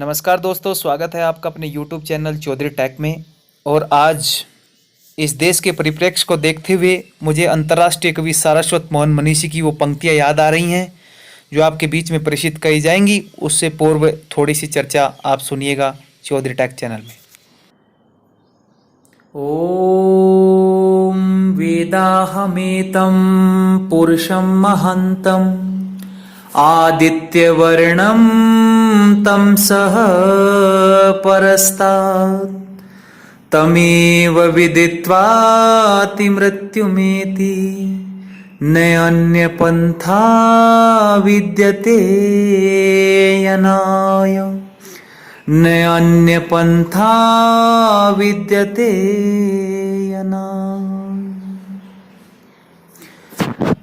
नमस्कार दोस्तों, स्वागत है आपका अपने YouTube चैनल चौधरी टेक में। और आज इस देश के परिप्रेक्ष्य को देखते हुए मुझे अंतर्राष्ट्रीय कवि सारस्वत मोहन मनीषी की वो पंक्तियाँ याद आ रही हैं जो आपके बीच में प्रेषित कही जाएंगी। उससे पूर्व थोड़ी सी चर्चा आप सुनिएगा चौधरी टेक चैनल में। ओम वेदाहमेतं पुरुषं महंतं आदित्यवर्णं तं सह परस्तात् तमेव विदित्वाति मृत्युमेति न अन्यपन्था विद्यते यनाय न अन्यपन्था विद्यते यनाय।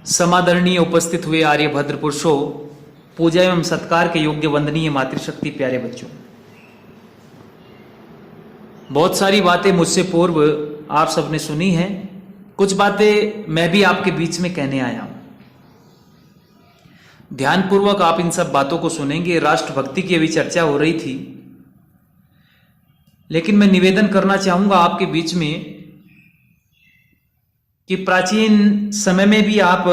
समादरणीय उपस्थित हुए आर्यभद्र पुरुषों, पूजा एवं सत्कार के योग्य वंदनीय मातृशक्ति प्यारे बच्चों, बहुत सारी बातें मुझसे पूर्व आप सबने सुनी हैं। कुछ बातें मैं भी आपके बीच में कहने आया हूं। ध्यानपूर्वक आप इन सब बातों को सुनेंगे। राष्ट्रभक्ति की अभी चर्चा हो रही थी, लेकिन मैं निवेदन करना चाहूंगा आपके बीच में कि प्राचीन समय में भी आप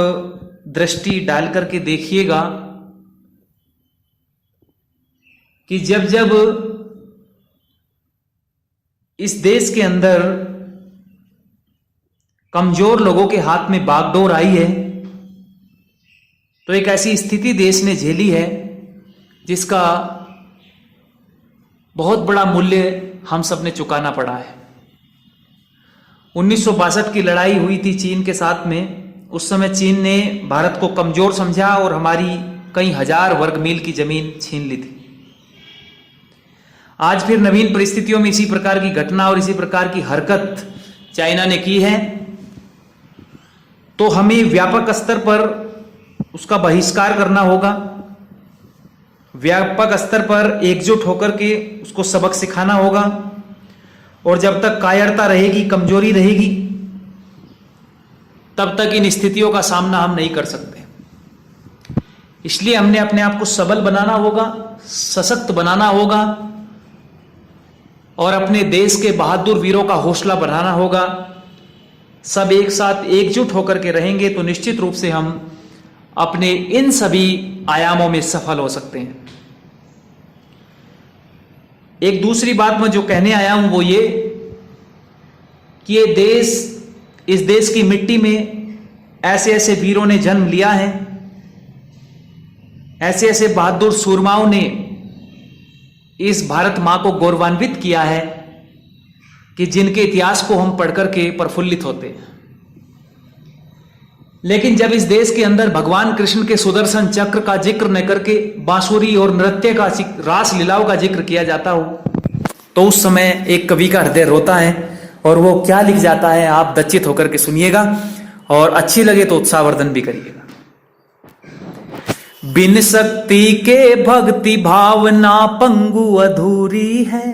दृष्टि डाल करके देखिएगा कि जब जब इस देश के अंदर कमजोर लोगों के हाथ में बागडोर आई है, तो एक ऐसी स्थिति देश ने झेली है जिसका बहुत बड़ा मूल्य हम सब ने चुकाना पड़ा है। 1962 की लड़ाई हुई थी चीन के साथ में। उस समय चीन ने भारत को कमजोर समझा और हमारी कई हजार वर्ग मील की जमीन छीन ली थी। आज फिर नवीन परिस्थितियों में इसी प्रकार की घटना और इसी प्रकार की हरकत चाइना ने की है, तो हमें व्यापक स्तर पर उसका बहिष्कार करना होगा। व्यापक स्तर पर एकजुट होकर के उसको सबक सिखाना होगा। और जब तक कायरता रहेगी, कमजोरी रहेगी, तब तक इन स्थितियों का सामना हम नहीं कर सकते। इसलिए हमने अपने आप को सबल बनाना होगा, सशक्त बनाना होगा और अपने देश के बहादुर वीरों का हौसला बढ़ाना होगा। सब एक साथ एकजुट होकर के रहेंगे तो निश्चित रूप से हम अपने इन सभी आयामों में सफल हो सकते हैं। एक दूसरी बात मैं जो कहने आया हूं वो ये कि ये देश, इस देश की मिट्टी में ऐसे ऐसे वीरों ने जन्म लिया है, ऐसे ऐसे बहादुर सूरमाओं ने इस भारत मां को गौरवान्वित किया है कि जिनके इतिहास को हम पढ़कर के प्रफुल्लित होते हैं। लेकिन जब इस देश के अंदर भगवान कृष्ण के सुदर्शन चक्र का जिक्र न करके बांसुरी और नृत्य का, रास लीलाओं का जिक्र किया जाता हो, तो उस समय एक कवि का हृदय रोता है। और वो क्या लिख जाता है आप दच्चित होकर के सुनिएगा और अच्छी लगे तो उत्साहवर्धन भी करिएगा। बिन शक्ति के भक्ति भावना पंगु अधूरी है,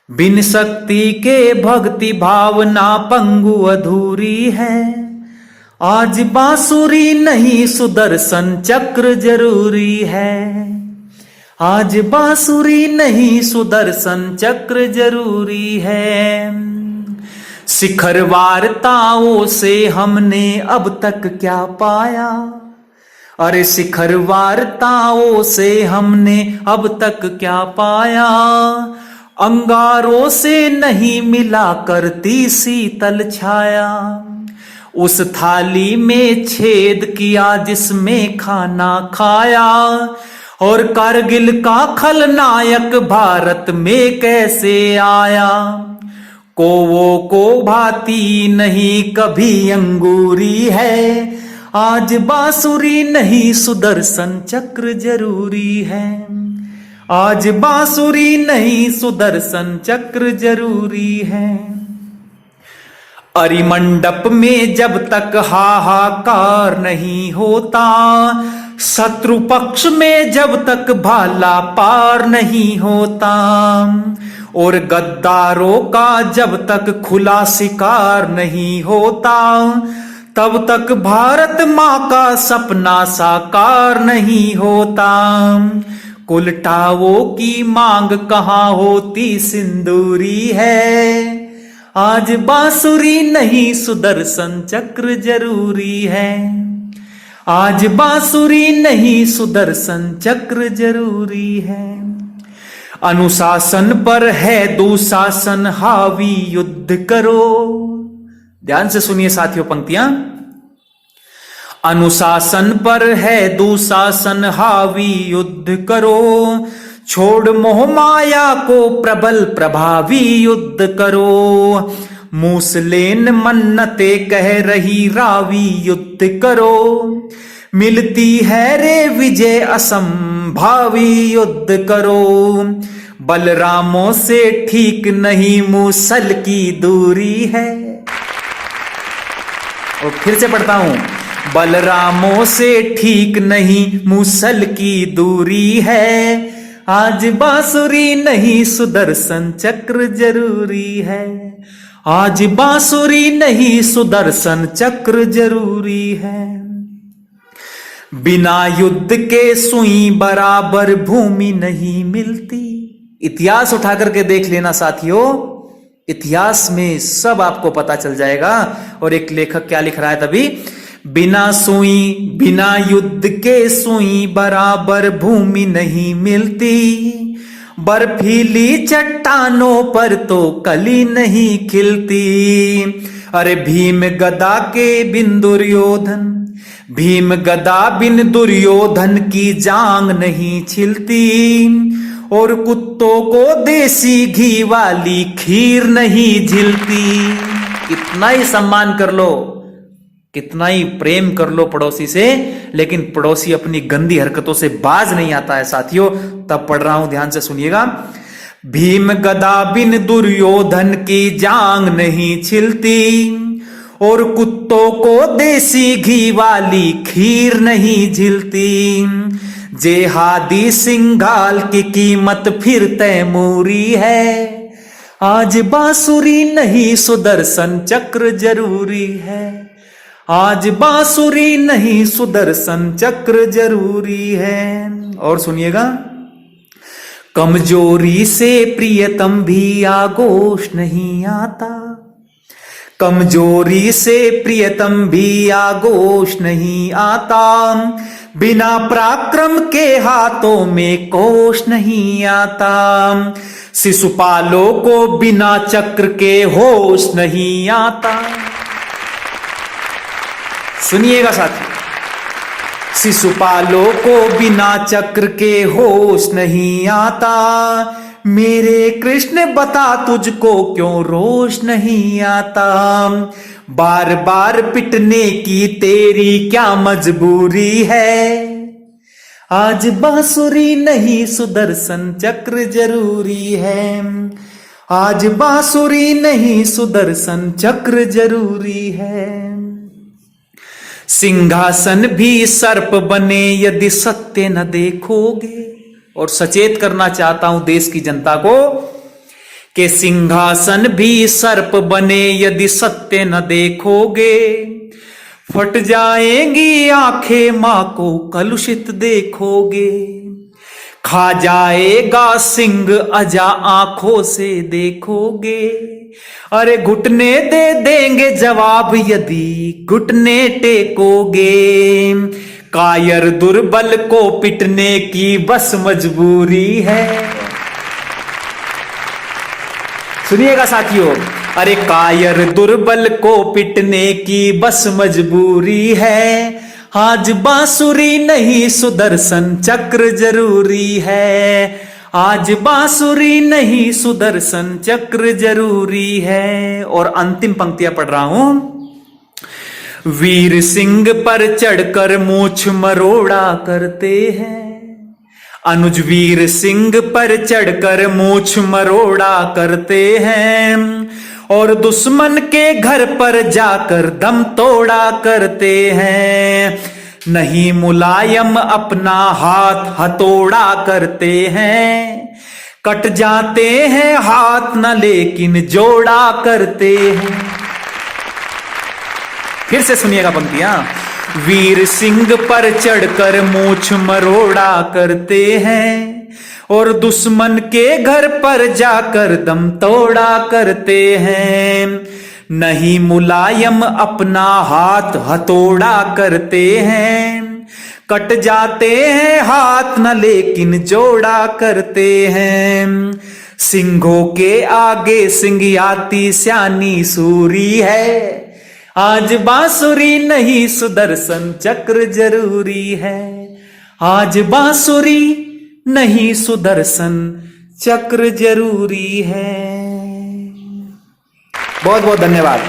बिन शक्ति के भक्ति भावना पंगु अधूरी है। आज बांसुरी नहीं सुदर्शन चक्र जरूरी है, आज बांसुरी नहीं सुदर्शन चक्र जरूरी है। शिखर वार्ताओं से हमने अब तक क्या पाया, अरे शिखर वार्ताओं से हमने अब तक क्या पाया। अंगारों से नहीं मिला करती शीतल छाया, उस थाली में छेद किया जिसमें खाना खाया। और कारगिल का खलनायक भारत में कैसे आया, कोवों को भाती नहीं कभी अंगूरी है। आज बांसुरी नहीं सुदर्शन चक्र जरूरी है, आज बांसुरी नहीं सुदर्शन चक्र जरूरी है। अरिमंडप में जब तक हाहाकार नहीं होता, शत्रु पक्ष में जब तक भाला पार नहीं होता, और गद्दारों का जब तक खुला शिकार नहीं होता, तब तक भारत मां का सपना साकार नहीं होता। कुलटाओ की मांग कहाँ होती सिंदूरी है, आज बांसुरी नहीं सुदर्शन चक्र जरूरी है, आज बांसुरी नहीं सुदर्शन चक्र जरूरी है। अनुशासन पर है दुशासन हावी युद्ध करो। ध्यान से सुनिए साथियों पंक्तियां। अनुशासन पर है दुशासन हावी युद्ध करो, छोड़ मोह माया को प्रबल प्रभावी युद्ध करो, मूसलेन मन्नते कह रही रावी युद्ध करो, मिलती है रे विजय असंभावी युद्ध करो, बलरामों से ठीक नहीं मूसल की दूरी है। और फिर से पढ़ता हूं, बलरामों से ठीक नहीं मूसल की दूरी है, आज बांसुरी नहीं सुदर्शन चक्र जरूरी है, आज बांसुरी नहीं सुदर्शन चक्र जरूरी है। बिना युद्ध के सुई बराबर भूमि नहीं मिलती। इतिहास उठा करके देख लेना साथियों, इतिहास में सब आपको पता चल जाएगा। और एक लेखक क्या लिख रहा है तभी, बिना सुई बिना युद्ध के सुई बराबर भूमि नहीं मिलती, बर्फीली चट्टानों पर तो कली नहीं खिलती, अरे भीम गदा के बिन दुर्योधन, भीम गदा बिन दुर्योधन की जांग नहीं छिलती, और कुत्तों को देसी घी वाली खीर नहीं झिलती। कितना ही सम्मान कर लो, कितना ही प्रेम कर लो पड़ोसी से, लेकिन पड़ोसी अपनी गंदी हरकतों से बाज नहीं आता है साथियों। तब पढ़ रहा हूं, ध्यान से सुनिएगा। भीम गदा बिन दुर्योधन की जांग नहीं छिलती, और कुत्तों को देसी घी वाली खीर नहीं झिलती, जेहादी सिंगाल की कीमत फिर तैमूरी है, आज बांसुरी नहीं सुदर्शन चक्र जरूरी है, आज बांसुरी नहीं सुदर्शन चक्र जरूरी है। और सुनिएगा, कमजोरी से प्रियतम भी आगोश नहीं आता, कमजोरी से प्रियतम भी आगोश नहीं आता, बिना पराक्रम के हाथों में कोश नहीं आता, शिशुपालों को बिना चक्र के होश नहीं आता। सुनिएगा साथी, शिशुपालों को बिना चक्र के होश नहीं आता, मेरे कृष्ण बता तुझको क्यों रोष नहीं आता, बार बार पिटने की तेरी क्या मजबूरी है, आज बांसुरी नहीं सुदर्शन चक्र जरूरी है, आज बांसुरी नहीं सुदर्शन चक्र जरूरी है। सिंहासन भी सर्प बने यदि सत्य न देखोगे। और सचेत करना चाहता हूं देश की जनता को कि सिंहासन भी सर्प बने यदि सत्य न देखोगे, फट जाएंगी आंखें मां को कलुषित देखोगे, खा जाएगा सिंह अजा आंखों से देखोगे, अरे घुटने दे देंगे जवाब यदि घुटने टेकोगे, कायर दुर्बल को पिटने की बस मजबूरी है। सुनिएगा साथियों, अरे कायर दुर्बल को पिटने की बस मजबूरी है, आज बांसुरी नहीं सुदर्शन चक्र जरूरी है, आज बांसुरी नहीं सुदर्शन चक्र जरूरी है। और अंतिम पंक्तियां पढ़ रहा हूं, वीर सिंह पर चढ़कर मूछ मरोड़ा करते हैं, अनुज वीर सिंह पर चढ़कर मूछ मरोड़ा करते हैं, और दुश्मन के घर पर जाकर दम तोड़ा करते हैं, नहीं मुलायम अपना हाथ हथौड़ा करते हैं, कट जाते हैं हाथ न लेकिन जोड़ा करते हैं। फिर से सुनिएगा पंक्तियां, वीर सिंह पर चढ़कर मूछ मरोड़ा करते हैं, और दुश्मन के घर पर जाकर दम तोड़ा करते हैं। नहीं मुलायम अपना हाथ हथौड़ा करते हैं। कट जाते हैं हाथ न लेकिन जोड़ा करते हैं। सिंहों के आगे सिंगियाती स्यानी सूरी है। आज बांसुरी नहीं सुदर्शन चक्र जरूरी है। आज बांसुरी नहीं सुदर्शन चक्र जरूरी है। बहुत बहुत धन्यवाद।